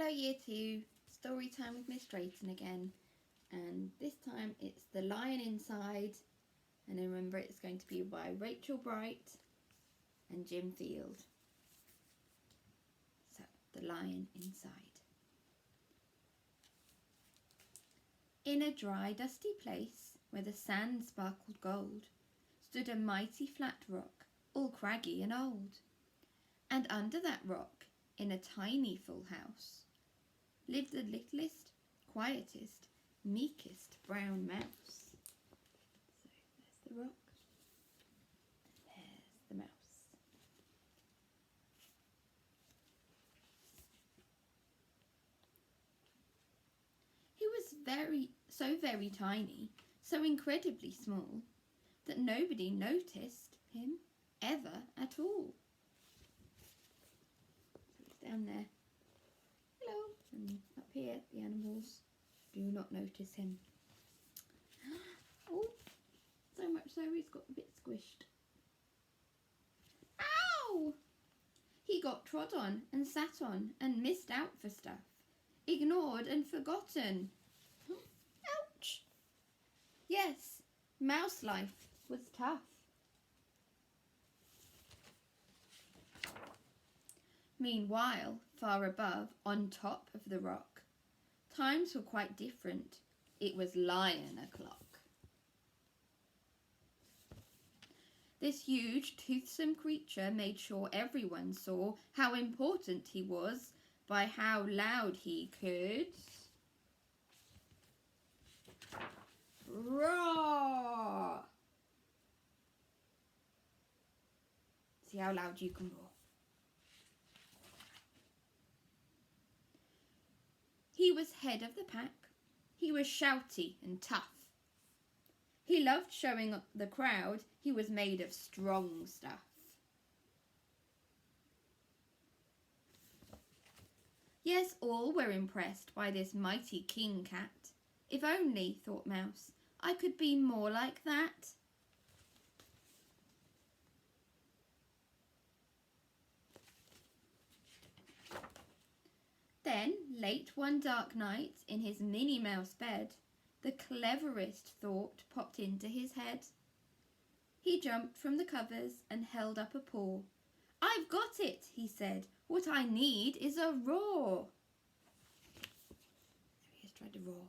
Hello Year 2, Storytime with Miss Drayton again, and this time it's The Lion Inside, and remember it's going to be by Rachel Bright and Jim Field. So, The Lion Inside. In a dry, dusty place where the sand sparkled gold stood a mighty flat rock, all craggy and old, and under that rock, in a tiny full house, lived the littlest, quietest, meekest brown mouse. So there's the rock, and there's the mouse. He was very tiny, so incredibly small, that nobody noticed him ever at all. So he's down there. Hello. And up here, the animals do not notice him. Oh, so much so he's got a bit squished. Ow! He got trod on and sat on and missed out for stuff, ignored and forgotten. Ouch! Yes, mouse life was tough. Meanwhile, far above, on top of the rock, times were quite different. It was lion o'clock. This huge, toothsome creature made sure everyone saw how important he was by how loud he could roar. See how loud you can roar. He was head of the pack. He was shouty and tough. He loved showing the crowd he was made of strong stuff. Yes, all were impressed by this mighty king cat. If only, thought Mouse, I could be more like that. Then, late one dark night, in his Minnie Mouse bed, the cleverest thought popped into his head. He jumped from the covers and held up a paw. "I've got it," he said. "What I need is a roar." There he is, tried to roar.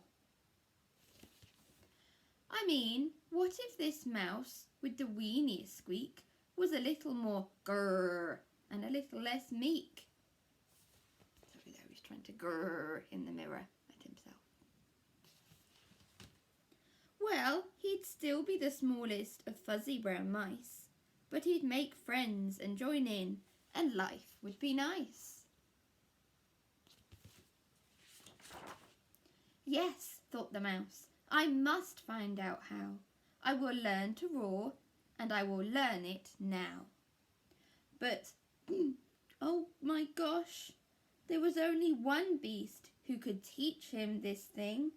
I mean, what if this mouse with the weeniest squeak was a little more grrr and a little less meek? Trying to grrr in the mirror at himself. Well, he'd still be the smallest of fuzzy brown mice, but he'd make friends and join in, and life would be nice. Yes, thought the mouse, I must find out how. I will learn to roar, and I will learn it now. But, oh my gosh, there was only one beast who could teach him this thing,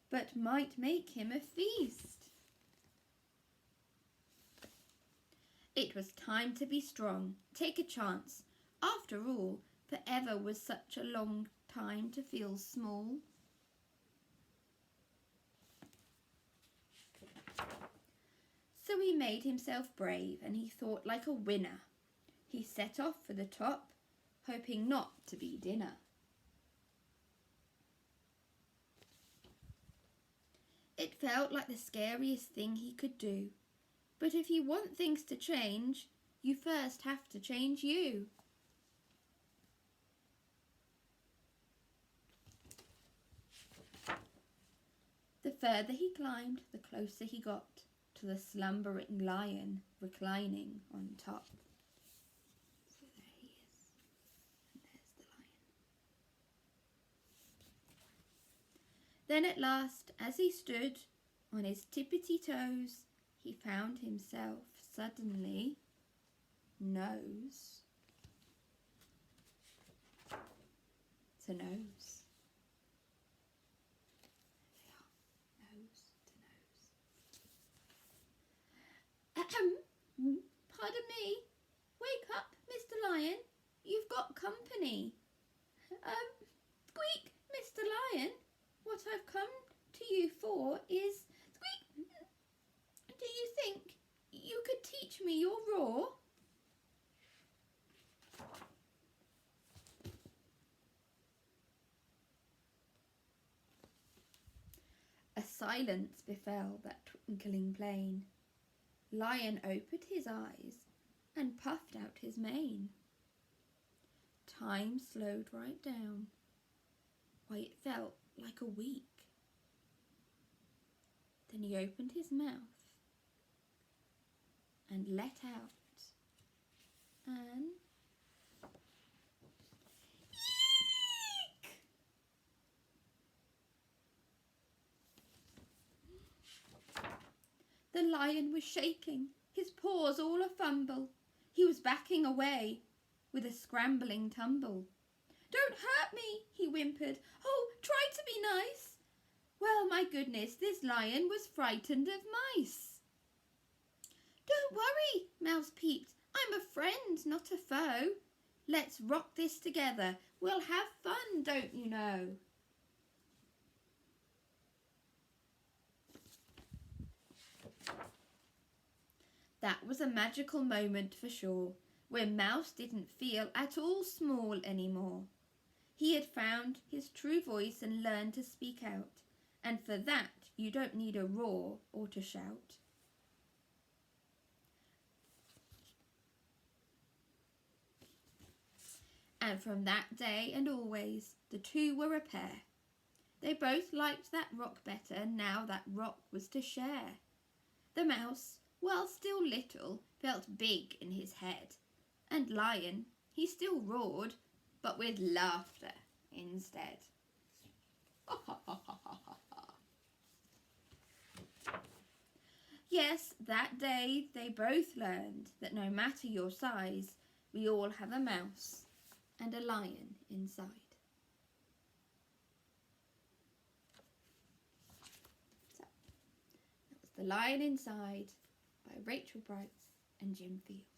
but might make him a feast. It was time to be strong, take a chance. After all, forever was such a long time to feel small. So he made himself brave, and he thought like a winner. He set off for the top, hoping not to be dinner. It felt like the scariest thing he could do. But if you want things to change, you first have to change you. The further he climbed, the closer he got to the slumbering lion reclining on top. Then at last, as he stood on his tippity toes, he found himself suddenly nose to nose. There they are, nose to nose. Pardon me, wake up, Mr. Lion, you've got company. I've come to you for is, squeak, do you think you could teach me your roar? A silence befell that twinkling plain. Lion opened his eyes and puffed out his mane. Time slowed right down. Why, it felt like a week. Then he opened his mouth and let out an eek! The lion was shaking, his paws all a-fumble. He was backing away with a scrambling tumble. Don't hurt me, he whimpered. Oh, try to be nice. Well, my goodness, this lion was frightened of mice. Don't worry, Mouse peeped. I'm a friend, not a foe. Let's rock this together. We'll have fun, don't you know? That was a magical moment for sure, where Mouse didn't feel at all small anymore. He had found his true voice and learned to speak out, and for that you don't need a roar or to shout. And from that day and always, the two were a pair. They both liked that rock better now that rock was to share. The mouse, while still little, felt big in his head, and Lion, he still roared, but with laughter instead. Yes, that day they both learned that no matter your size, we all have a mouse and a lion inside. So, that was The Lion Inside by Rachel Brights and Jim Field.